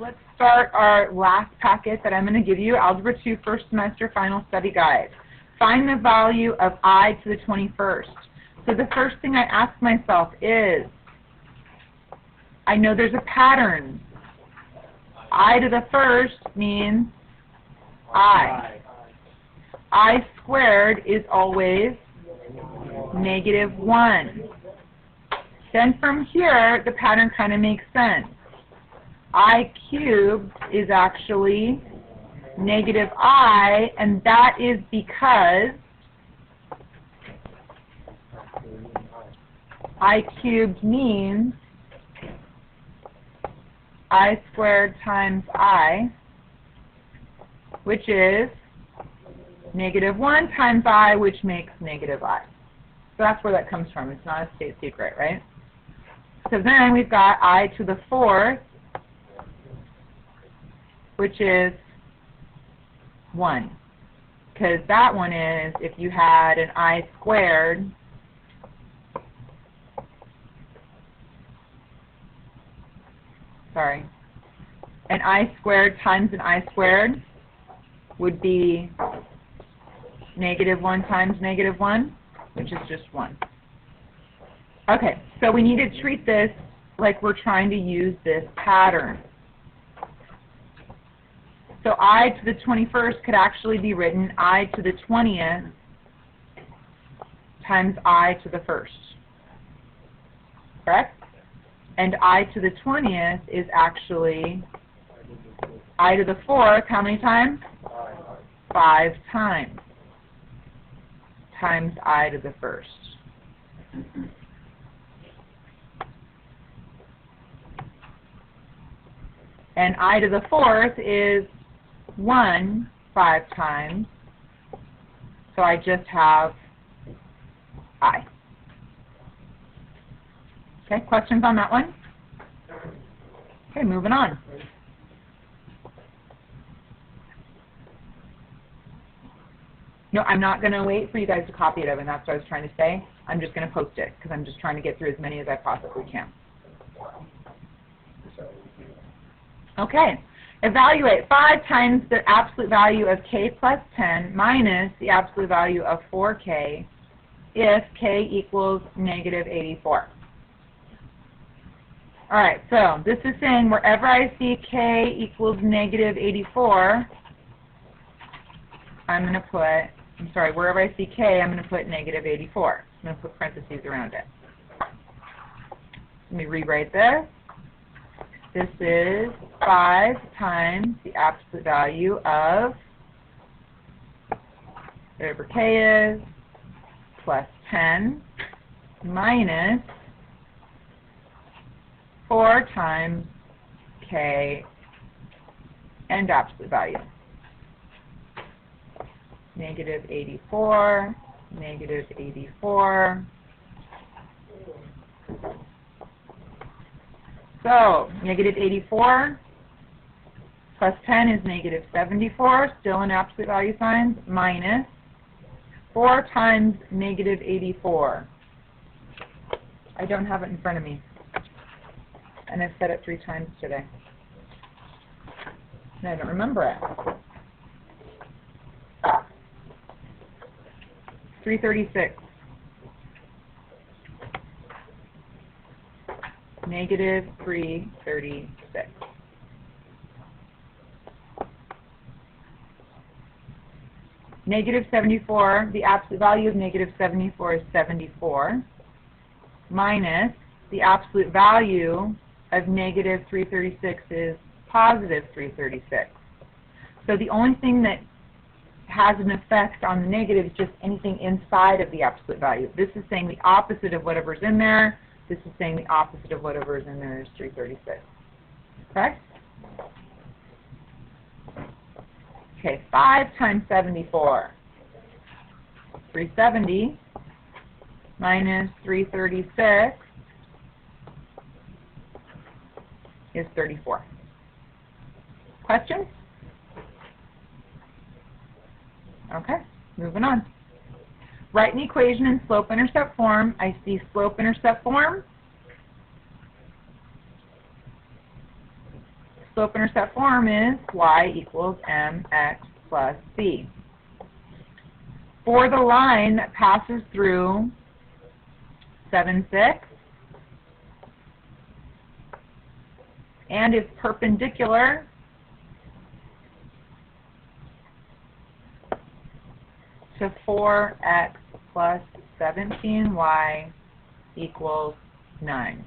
let's start our last packet that I'm going to give you, Algebra 2 First Semester Final Study Guide. Find the value of I to the 21st. So the first thing I ask myself is, I know there's a pattern. I to the first means I. I squared is always -1. Then from here, the pattern kind of makes sense. I cubed is actually -I, and that is because I cubed means I squared times I, which is -1 times I, which makes -I. So that's where that comes from. It's not a state secret, right? So then we've got I to the 4th, which is 1. Because that one is, if you had an I squared, an I squared times an I squared would be -1 times -1, which is just 1. Okay, so we need to treat this like we're trying to use this pattern. So I to the 21st could actually be written I to the 20th times I to the 1st. Correct? And I to the 20th is actually I to the 4th, how many times? 5 times. Times I to the 1st. And I to the 4th is 1 5 times. So I just have I. Okay, questions on that one? Okay, moving on. No, I'm not going to wait for you guys to copy it, Evan. That's what I was trying to say. I'm just going to post it because I'm just trying to get through as many as I possibly can. Okay. Evaluate 5 times the absolute value of k plus 10 minus the absolute value of 4k if k equals -84. All right, so this is saying wherever I see k equals -84, I'm going to put, wherever I see k, I'm going to put -84. I'm going to put parentheses around it. Let me rewrite this. This is 5 times the absolute value of whatever k is, plus 10, minus 4 times k and absolute value. -84, -84. So, -84 plus 10 is -74, still in absolute value signs, minus 4 times -84. I don't have it in front of me. And I've said it 3 times today. And I don't remember it. 336. -336. -74, the absolute value of -74 is 74, minus the absolute value of -336 is +336. So the only thing that has an effect on the negative is just anything inside of the absolute value. This is saying the opposite of whatever's in there. This is saying the opposite of whatever is in there is 336. Correct? Okay, 5 times 74. 370 minus 336 is 34. Questions? Okay, moving on. Write an equation in slope-intercept form. I see slope-intercept form. slope-intercept form is y equals mx plus c. For the line that passes through 7, 6, and is perpendicular to 4x plus 17y equals 9.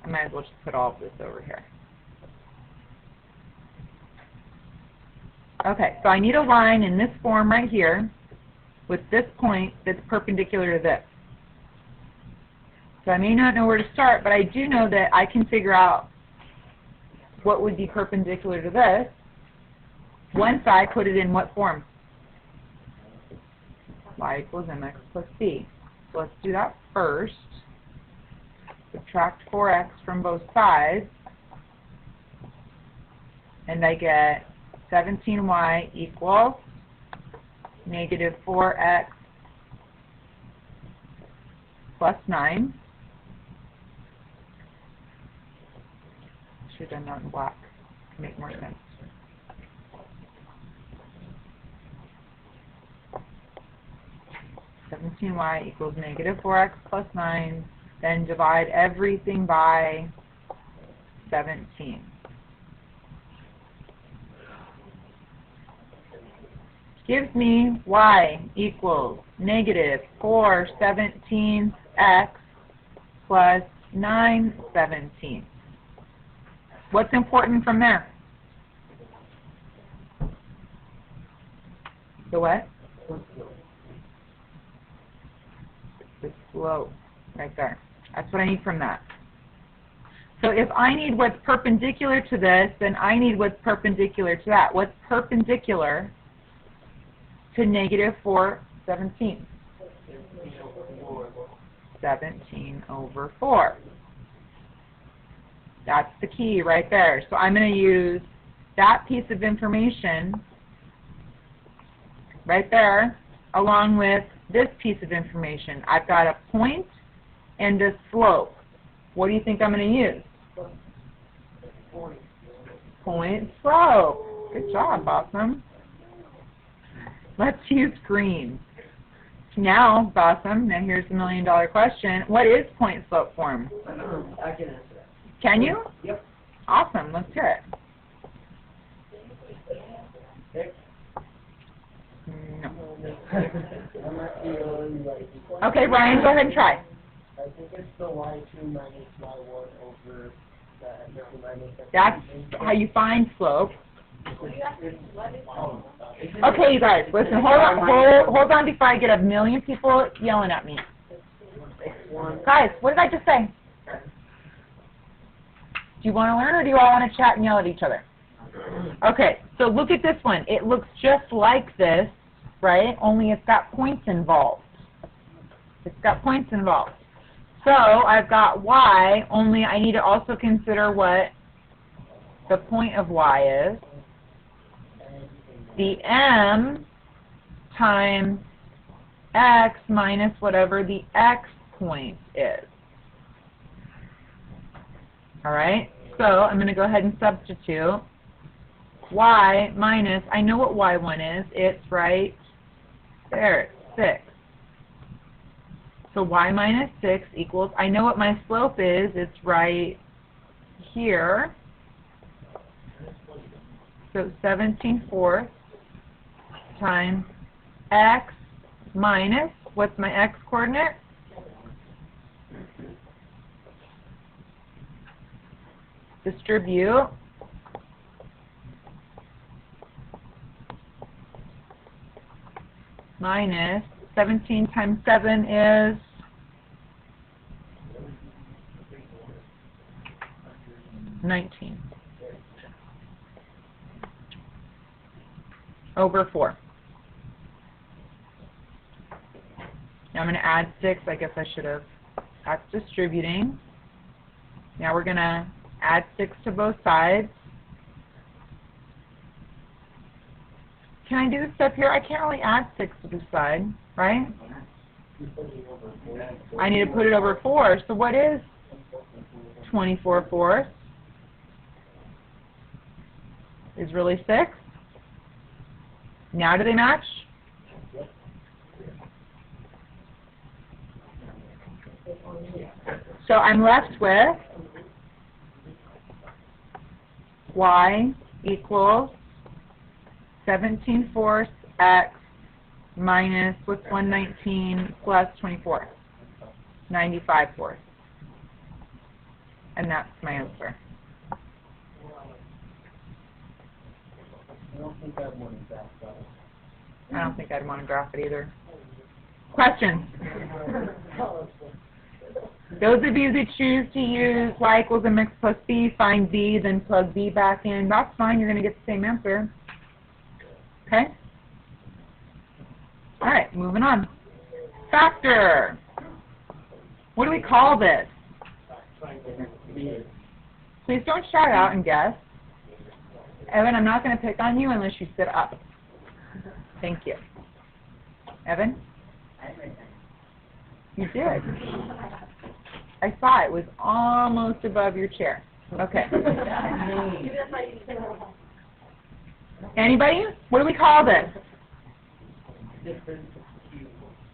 I might as well just put all of this over here. Okay, so I need a line in this form right here with this point that's perpendicular to this. So I may not know where to start, but I do know that I can figure out what would be perpendicular to this once I put it in what form? Y equals mx plus c. So let's do that first. Subtract 4x from both sides, and I get 17y equals negative 4x plus 9. Should have done that in black to make more sense. (17y equals negative 4x plus 9). Then divide everything by 17. Gives me y equals negative 4/17x plus 9/17. What's important from there? The what? The slope, right there. That's what I need from that. So if I need what's perpendicular to this, then I need what's perpendicular to that. What's perpendicular to negative 4/17? 17 over 4. That's the key right there. So I'm going to use that piece of information right there along with this piece of information. I've got a point and a slope. What do you think I'm going to use? Point, slope. Good job, Bossum. Let's use green. Now, Bossum, now here's the $1,000,000 question. What is point slope form? I can answer that. Can you? Yep. Awesome. Let's hear it. No. I'm not feeling like. Okay, Ryan, go ahead and try. I think it's the y2 minus y1 over the x2 minus x3. That's how you find slope. Okay, you guys, listen, hold on before I get 1,000,000 people yelling at me. Guys, what did I just say? Do you want to learn, or do you all want to chat and yell at each other? Okay, so look at this one. It looks just like this, right? Only it's got points involved. It's got points involved. So I've got y, only I need to also consider what the point of y is. The m times x minus whatever the x point is. All right, so I'm going to go ahead and substitute y minus, I know what y1 is, it's right there, 6. So y minus 6 equals, I know what my slope is, it's right here. So 17/4 times x minus, what's my x coordinate? Distribute minus 17 times 7 is 19 over 4. Now I'm going to add 6. I guess I should have. That's distributing. Now we're going to add 6 to both sides. Can I do this step here? I can't really add 6 to this side, right? I need to put it over 4. So what is 24/4? is really 6. Now do they match? So I'm left with y equals 17/4 x minus, what's 119 plus 24? 95/4. And that's my answer. I don't think I'd want to graph that. I don't think I'd want to graph it either. Questions? Those of you that choose to use y equals mx plus b, find b, then plug b back in, that's fine. You're going to get the same answer. Okay? All right, moving on. Factor. What do we call this? Please don't shout out and guess. Evan, I'm not going to pick on you unless you sit up. Thank you. Evan? You did. I saw it was almost above your chair. Okay. Anybody? What do we call this?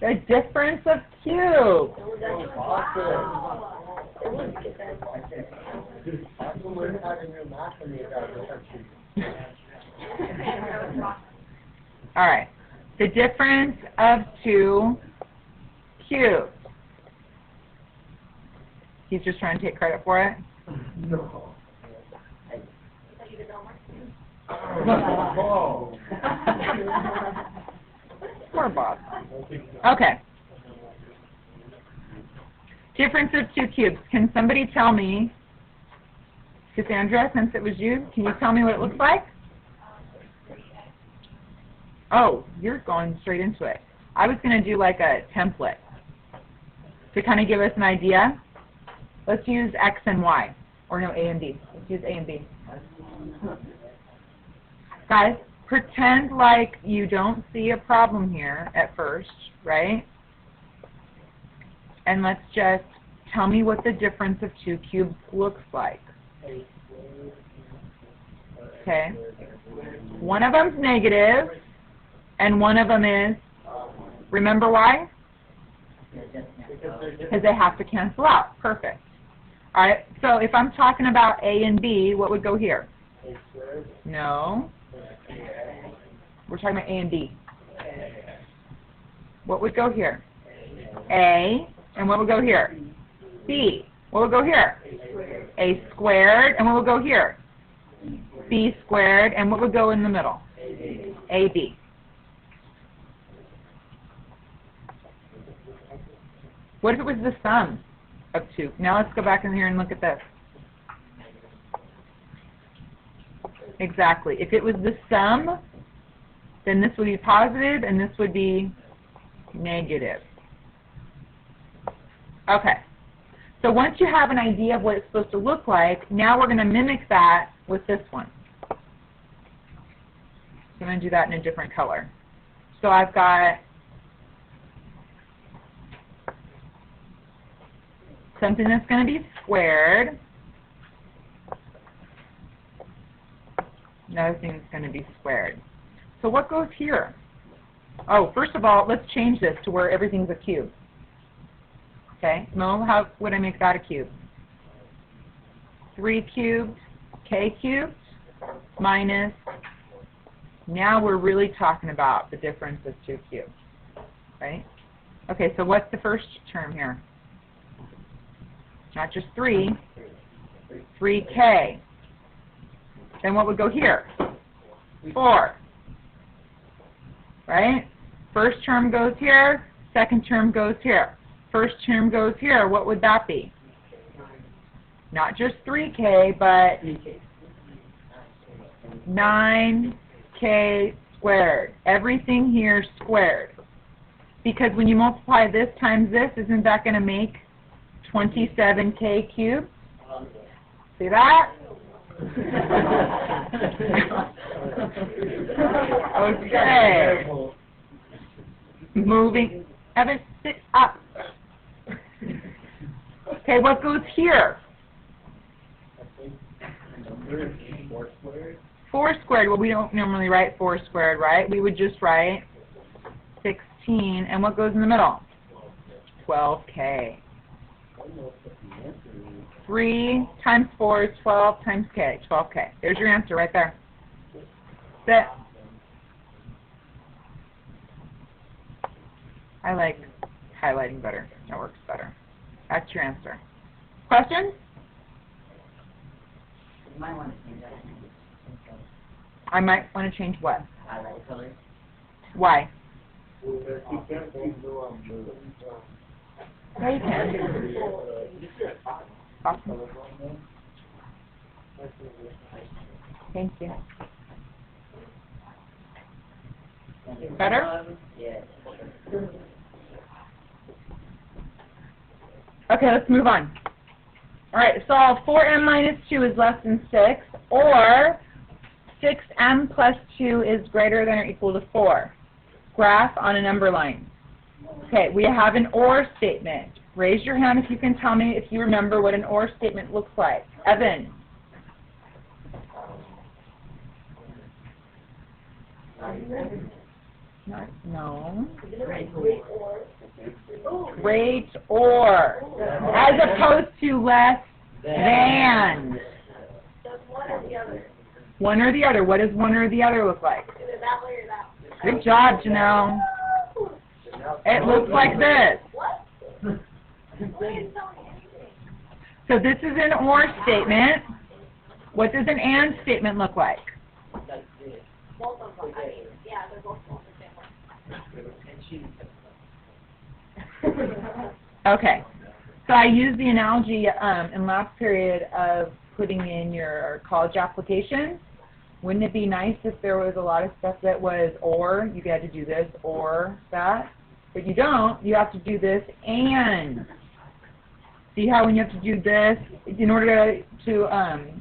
The difference of cubes. All right. The difference of 2 cubes. He's just trying to take credit for it? No. Poor Bob. Okay. Difference of 2 cubes. Can somebody tell me, Cassandra, since it was you, can you tell me what it looks like? Oh, you're going straight into it. I was going to do like a template to kind of give us an idea. Let's use X and Y, or no, A and B. Let's use A and B. Guys, pretend like you don't see a problem here at first, right? And let's just tell me what the difference of 2 cubes looks like. Okay. One of them's negative, and one of them is, remember why? Because they have to cancel out. Perfect. All right, so if I'm talking about A and B, what would go here? No. We're talking about A and B. What would go here? A, and what would go here? B. What would go here? A squared, and what would go here? B squared, and what would go in the middle? AB. What if it was the sum of 2? Now let's go back in here and look at this. Exactly. If it was the sum, then this would be positive and this would be negative. Okay. So once you have an idea of what it's supposed to look like, now we're going to mimic that with this one. So I'm going to do that in a different color. So I've got something that's going to be squared. Another thing that's going to be squared. So what goes here? Oh, first of all, let's change this to where everything's a cube. Okay, Mo, how would I make that a cube? 3 cubed, k cubed, minus, now we're really talking about the difference of 2 cubes, right? Okay, so what's the first term here? Not just 3, 3k. Then what would go here? 4, right? First term goes here, second term goes here. First term goes here, what would that be? Not just 3k, but 9k squared. Everything here squared. Because when you multiply this times this, isn't that going to make 27k cubed? See that? Okay. Moving. Evan, sit up. Okay, what goes here? 4 squared, well, we don't normally write 4 squared, right? We would just write 16, and what goes in the middle? 12k. 3 times 4 is 12 times k, 12k. There's your answer right there. That's it. I like highlighting better. That works better. That's your answer. Questions? You might want to change that. I might want to change what? Highlight color. Why? Yeah, you can. Awesome. Thank you. Better? Yeah. Okay, let's move on. All right, solve 4m minus 2 is less than 6, or 6m plus 2 is greater than or equal to 4. Graph on a number line. Okay, we have an OR statement. Raise your hand if you can tell me if you remember what an OR statement looks like. Evan. No. Great or. As opposed to less than. One or the other. One or the other. What does one or the other look like? Either that way or that way. Good job, Janelle. It looks like this. What? Why didn't tell me anything? So this is an OR statement. What does an AND statement look like? Both of them. I mean, yeah, they're both the same one. Okay. So I used the analogy in last period of putting in your college application. Wouldn't it be nice if there was a lot of stuff that was or, you had to do this, or that? But you don't. You have to do this and. See how when you have to do this, in order to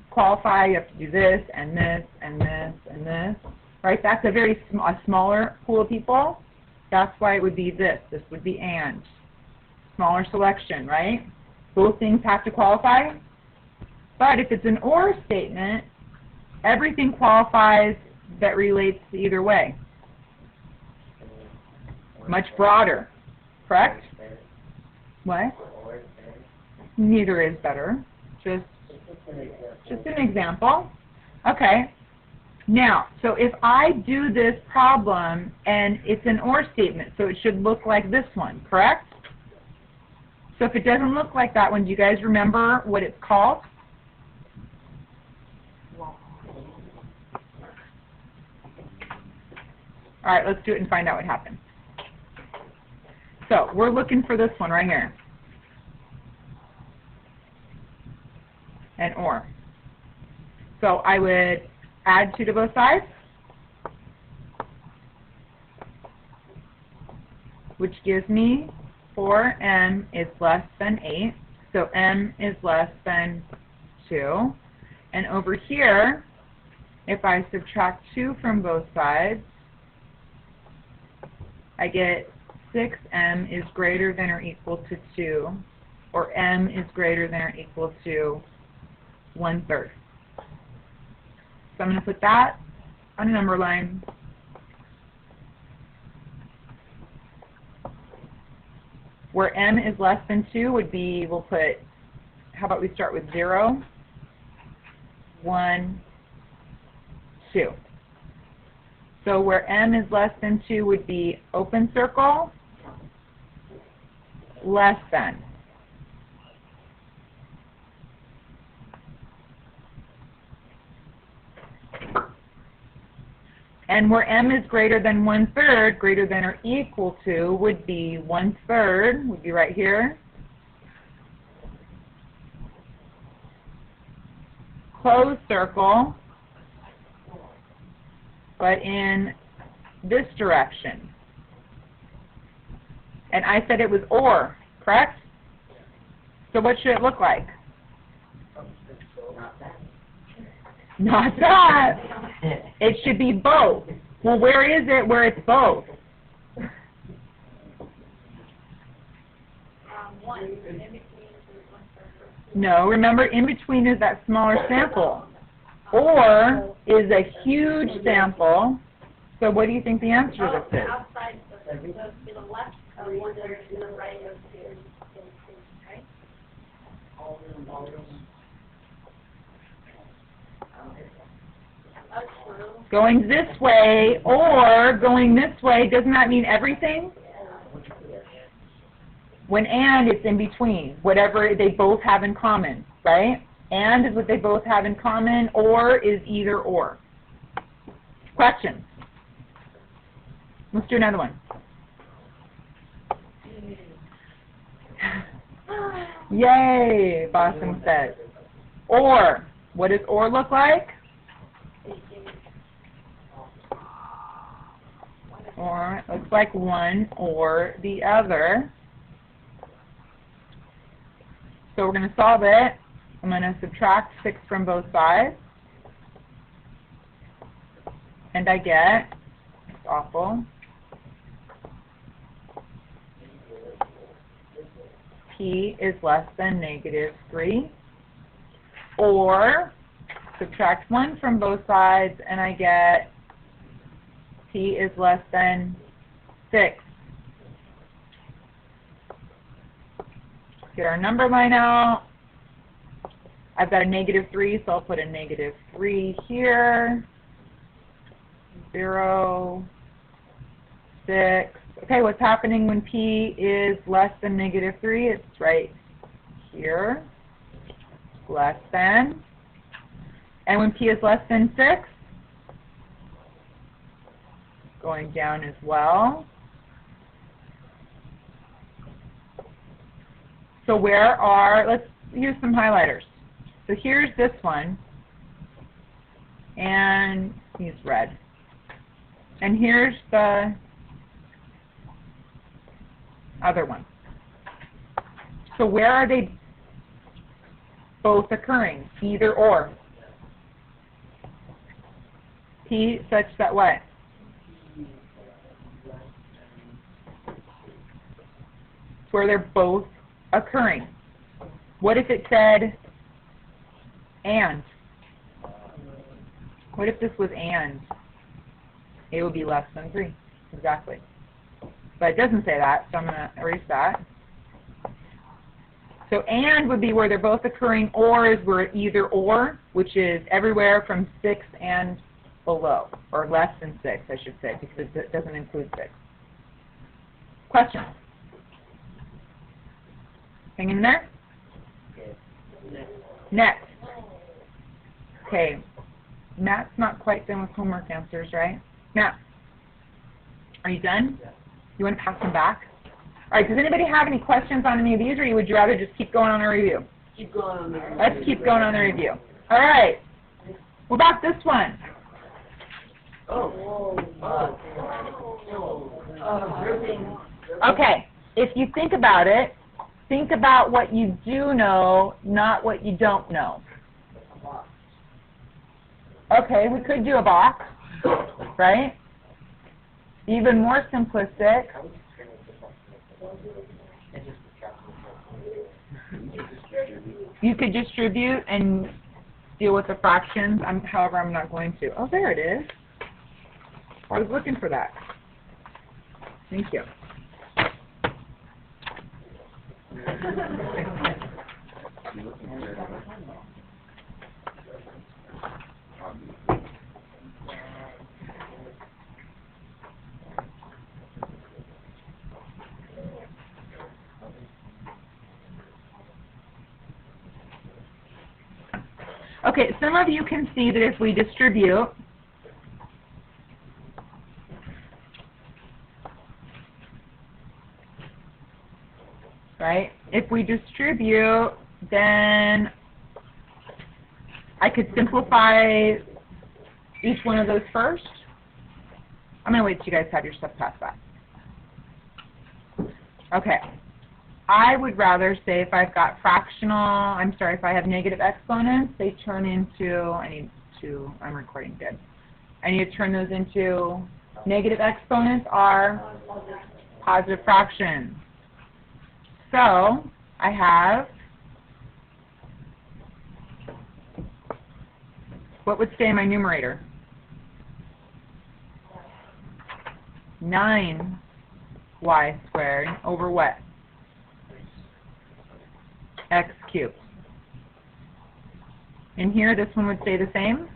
qualify, you have to do this and this and this and this. Right? That's a very smaller pool of people. That's why it would be this. This would be and. Smaller selection, right? Both things have to qualify. But if it's an or statement, everything qualifies that relates to either way. Much broader. Correct? What? Neither is better. Just an example. Okay. Now, so if I do this problem and it's an or statement, so it should look like this one, correct? So if it doesn't look like that one, do you guys remember what it's called? All right, let's do it and find out what happens. So we're looking for this one right here. An or. So I would add 2 to both sides, which gives me 4m is less than 8, so m is less than 2. And over here, if I subtract 2 from both sides, I get 6m is greater than or equal to 2, or m is greater than or equal to 1/3. So I'm going to put that on a number line. Where m is less than 2 would be, we'll put, how about we start with 0, 1, 2. So where m is less than 2 would be open circle, less than. And where m is greater than 1/3, greater than or equal to, would be 1/3, would be right here. Closed circle, but in this direction. And I said it was or, correct? So what should it look like? Not that. It should be both. Well, where is it where it's both? One. In between is 1/3. No, remember in between is that smaller sample. Or is a huge sample. So what do you think the answer to Oh, this is? outside the left of 1 and to the right of 2, right? That's true. Going this way or going this way, doesn't that mean everything? When and, it's in between, whatever they both have in common, right? And is what they both have in common, or is either or. Questions? Let's do another one. Yay, Boston says. Or, what does or look like? Or, it looks like one or the other. So we're going to solve it. I'm going to subtract 6 from both sides. And I get, it's awful, P is less than -3. Or, subtract 1 from both sides, and I get P is less than 6. Get our number line out. I've got a -3, so I'll put a -3 here. 0, 6. Okay, what's happening when P is less than -3? It's right here. Less than. And when P is less than 6? Going down as well. So where are, let's use some highlighters. So here's this one, and use red. And here's the other one. So where are they both occurring? Either or. P such that what? Where they're both occurring. What if it said and? What if this was and? It would be less than 3. Exactly. But it doesn't say that, so I'm going to erase that. So and would be where they're both occurring, or is where either or, which is everywhere from 6 and below, or less than 6, I should say, because it doesn't include 6. Questions? Hang in there? Next. Okay. Matt's not quite done with homework answers, right? Matt, are you done? You want to pass them back? All right, does anybody have any questions on any of these, or would you rather just keep going on the review? Keep going on there. Let's keep going on the review. All right. What about this one? Okay, if you think about it, think about what you do know, not what you don't know. Okay, we could do a box, right? Even more simplistic. You could distribute and deal with the fractions. However, I'm not going to. Oh, there it is. I was looking for that. Thank you. Okay, some of you can see that if we distribute, right? If we distribute, then I could simplify each one of those first. I'm going to wait till you guys have your stuff past that. Okay. I would rather say if I've got if I have negative exponents, they turn into, I'm recording good. I need to turn those into, negative exponents are positive fractions. So, I have what would stay in my numerator? 9y squared over what? X cubed. In here, this one would stay the same.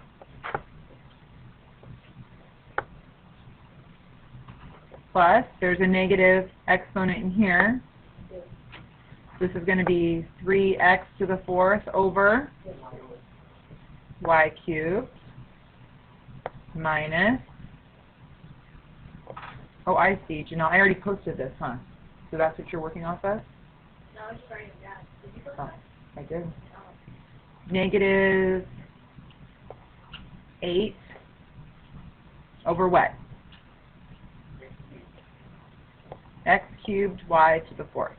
Plus, there's a negative exponent in here. This is going to be 3x to the 4th over y cubed minus, oh, I see, Janelle, I already posted this, huh? So that's what you're working off of? No, I was just writing it down. Did you post Oh, that? I did. Oh. Negative 8 over what? X cubed y to the 4th.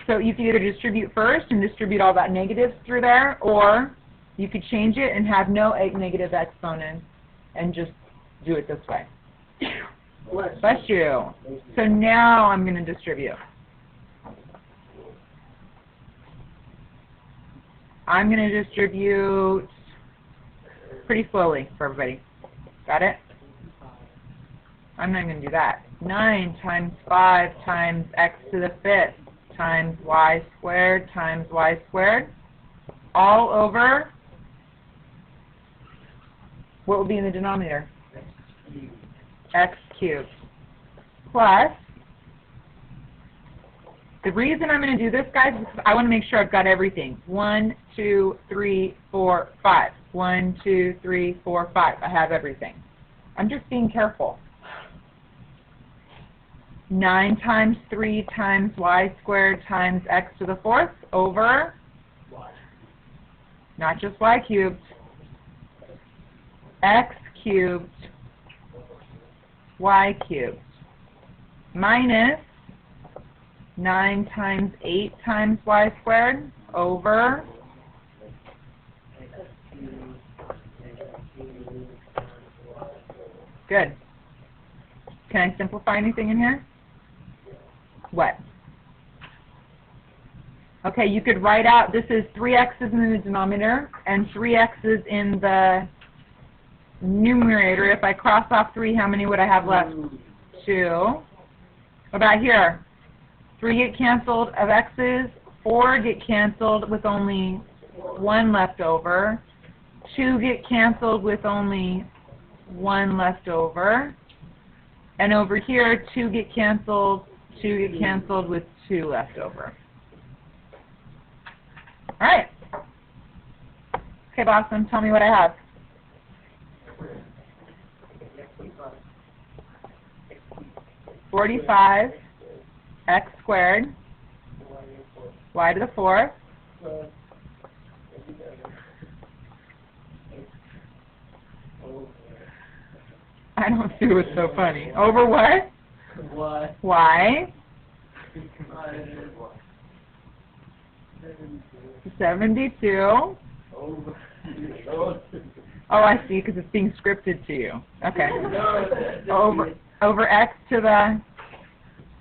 So you can either distribute first and distribute all that negatives through there, or you could change it and have no negative exponents and just do it this way. Bless you. So now I'm going to distribute. I'm going to distribute pretty slowly for everybody. Got it? I'm not going to do that. 9 times 5 times x to the 5th times y squared, all over, what will be in the denominator? X cubed. Plus, the reason I'm going to do this, guys, is because I want to make sure I've got everything. 1, 2, 3, 4, 5. 1, 2, 3, 4, 5. I have everything. I'm just being careful. 9 times 3 times y squared times x to the 4th over, not just y cubed, x cubed, y cubed, minus 9 times 8 times y squared over, good. Can I simplify anything in here? What? Okay, you could write out, this is 3x's in the denominator and 3x's in the numerator. If I cross off 3, how many would I have left? 2. What about here? 3 get canceled of x's, 4 get canceled with only 1 left over, 2 get canceled with only 1 left over, and over here 2 get canceled with 2 left over. All right. Okay, Boston, tell me what I have. $45 x squared y to the 4th I don't see what's so funny. Over what? Y. 72. Oh, I see, because it's being scripted to you. Okay. Over x to the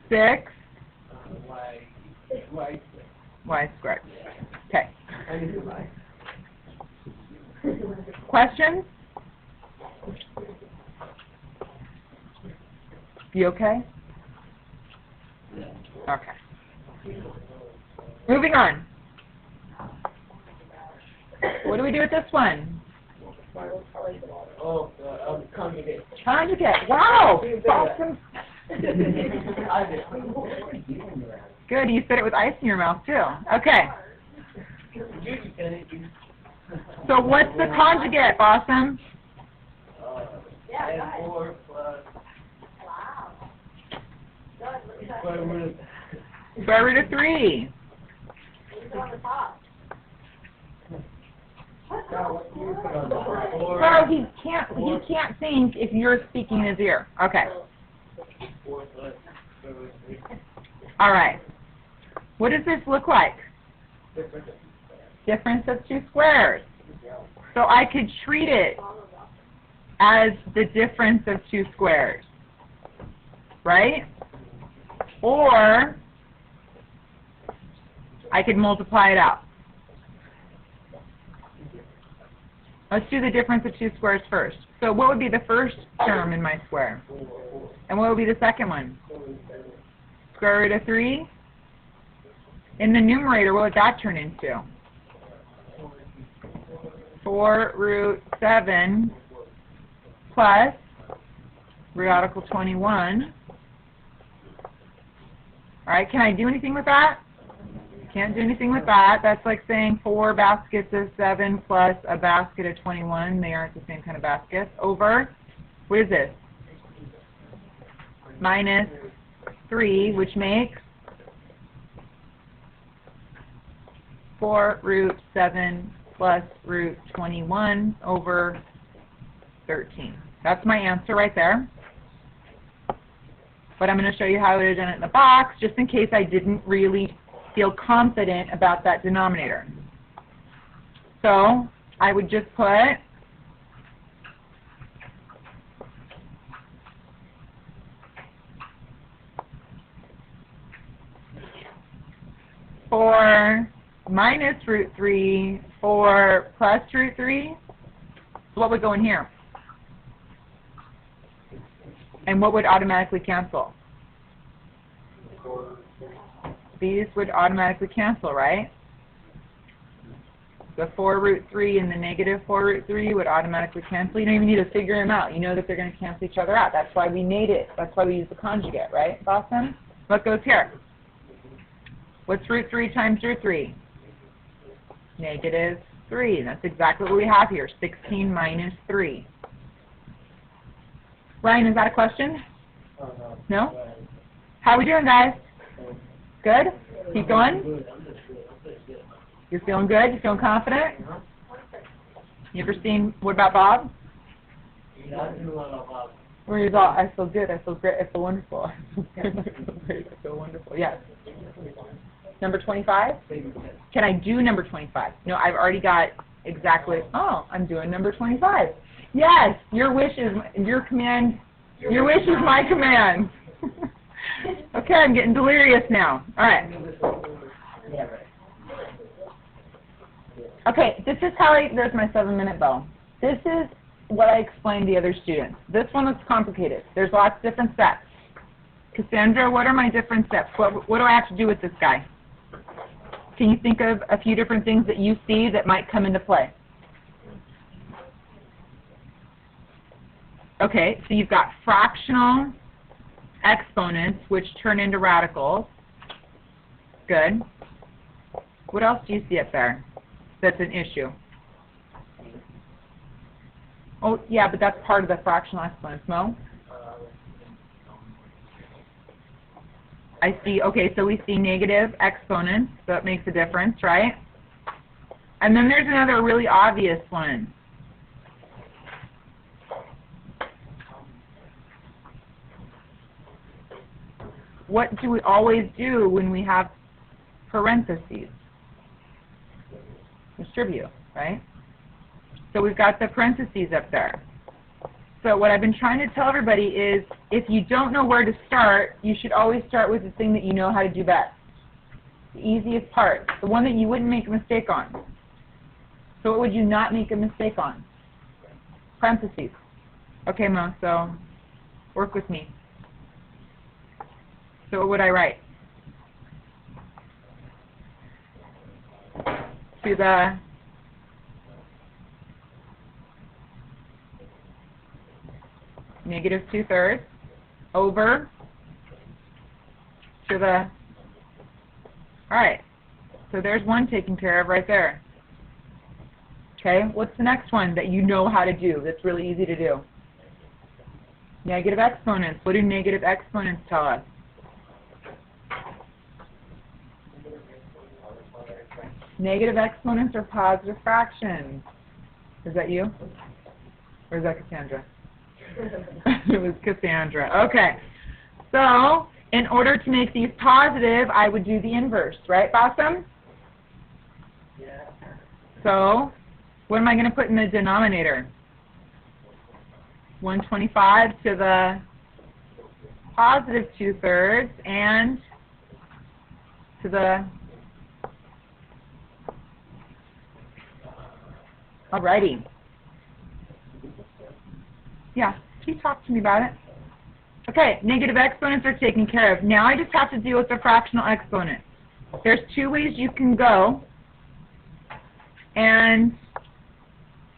6. Y squared. Okay. Questions? You okay? Okay. Moving on. What do we do with this one? Oh, conjugate. Conjugate. Wow! Awesome. Good, you said it with ice in your mouth too. Okay. So what's the conjugate, Awesome? Yeah, go ahead. 4 plus Wow. Good, look at that. Square root of 3. Leave it on the top. So he can't think if you're speaking in his ear. Okay. 4 plus All right. What does this look like? Difference of 2 squares. So I could treat it as the difference of 2 squares, right? Or I could multiply it out. Let's do the difference of two squares first. So what would be the first term in my square? And what would be the second one? Square root of 3? In the numerator, what would that turn into? 4 root 7 plus root radical 21. Alright, can I do anything with that? Can't do anything with that. That's like saying 4 baskets of 7 plus a basket of 21. They aren't the same kind of baskets. Over, what is this? Minus 3, which makes 4 root 7 plus root 21 over 13. That's my answer right there. But I'm going to show you how I would have done it in the box, just in case I didn't really feel confident about that denominator. So I would just put four minus root 3, 4 plus root 3. So what would go in here? And what would automatically cancel? These would automatically cancel, right? The 4 root 3 and the negative 4 root 3 would automatically cancel. You don't even need to figure them out. You know that they're going to cancel each other out. That's why we made it. That's why we use the conjugate, right, Boston? What goes here? What's root 3 times root 3? Negative 3. That's exactly what we have here. 16 minus 3. Ryan, is that a question? No? How are we doing, guys? Good? Keep going? You're feeling good? You feeling confident? You ever seen, what about Bob? Where he's all, I feel good, I feel great, I feel wonderful. I feel good, I feel great, I feel wonderful. Yes. Number 25? Can I do number 25? No, I've already got exactly, oh, I'm doing number 25. Yes, your wish is, your command, your wish is my command. Okay, I'm getting delirious now. All right. Okay, this is how there's my 7-minute bell. This is what I explained to the other students. This one looks complicated. There's lots of different steps. Cassandra, what are my different steps? What do I have to do with this guy? Can you think of a few different things that you see that might come into play? Okay, so you've got fractional exponents, which turn into radicals. Good. What else do you see up there that's an issue? Oh, yeah, but that's part of the fractional exponents, Mo? I see, okay, so we see negative exponents, so it makes a difference, right? And then there's another really obvious one. What do we always do when we have parentheses? Distribute, right? So we've got the parentheses up there. So what I've been trying to tell everybody is, if you don't know where to start, you should always start with the thing that you know how to do best. The easiest part, the one that you wouldn't make a mistake on. So what would you not make a mistake on? Parentheses. Okay, Mo, so work with me. So what would I write? To the negative 2/3 over to the, alright, so there's one taken care of right there. Okay, what's the next one that you know how to do that's really easy to do? Negative exponents. What do negative exponents tell us? Negative exponents are positive fractions. Is that you? Or is that Cassandra? It was Cassandra. Okay. So, in order to make these positive, I would do the inverse, right, Bossum? Yeah. So, what am I going to put in the denominator? 125 to the positive 2/3 and to the, alrighty. Yeah, he talked to me about it. Okay, negative exponents are taken care of. Now I just have to deal with the fractional exponent. There's two ways you can go, and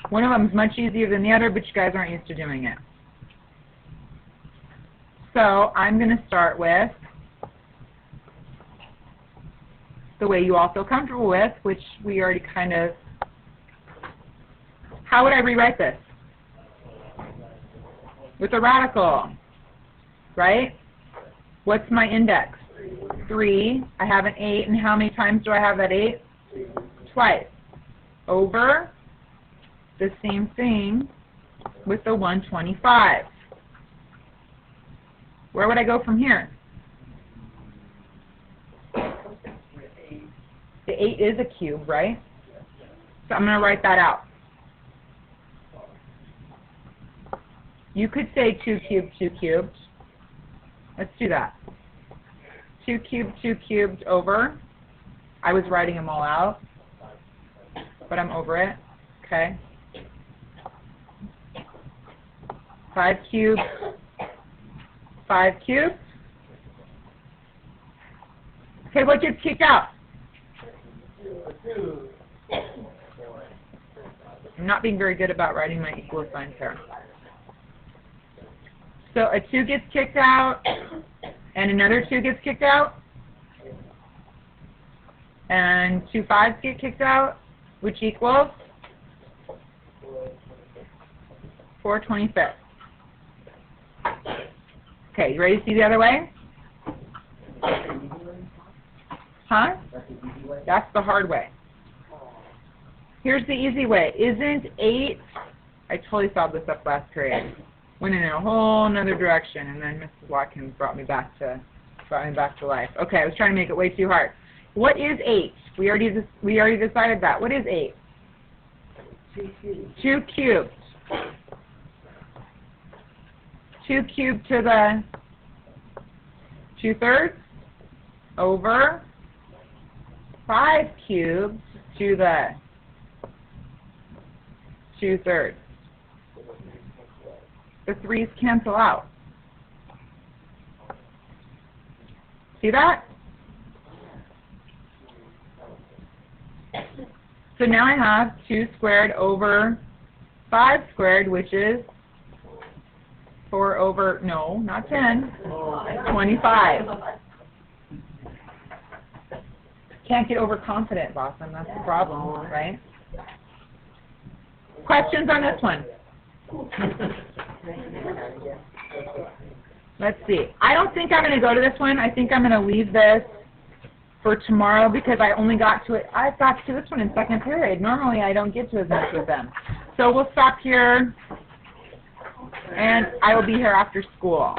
one of them is much easier than the other, but you guys aren't used to doing it. So I'm going to start with the way you all feel comfortable with, which we already kind of... How would I rewrite this? With a radical, right? What's my index? 3. I have an 8, and how many times do I have that 8? Twice. Over the same thing with the 125. Where would I go from here? The 8 is a cube, right? So I'm going to write that out. You could say 2 cubed, 2 cubed. Let's do that. 2 cubed, 2 cubed over. I was writing them all out, but I'm over it. Okay. 5 cubed, 5 cubed. Okay, what gets kicked out? I'm not being very good about writing my equal signs here. So a 2 gets kicked out, and another 2 gets kicked out, and 2 5s get kicked out, which equals 4/25. Okay, you ready to see the other way? Huh? That's the hard way. Here's the easy way. Isn't 8, I totally solved this up last period. Went in a whole another direction, and then Mrs. Watkins brought me back to life. Okay, I was trying to make it way too hard. What is 8? We already decided that. What is 8? 2 cubed. 2 cubed to the 2/3 over 5 cubed to the 2/3. The 3's cancel out. See that? So now I have 2 squared over 5 squared, which is 4 over, no, not 10, 25. Can't get overconfident, Boston. That's the problem, right? Questions on this one? Let's see. I don't think I'm going to go to this one. I think I'm going to leave this for tomorrow because I got to this one in second period. Normally I don't get to as much with them. So we'll stop here, and I will be here after school.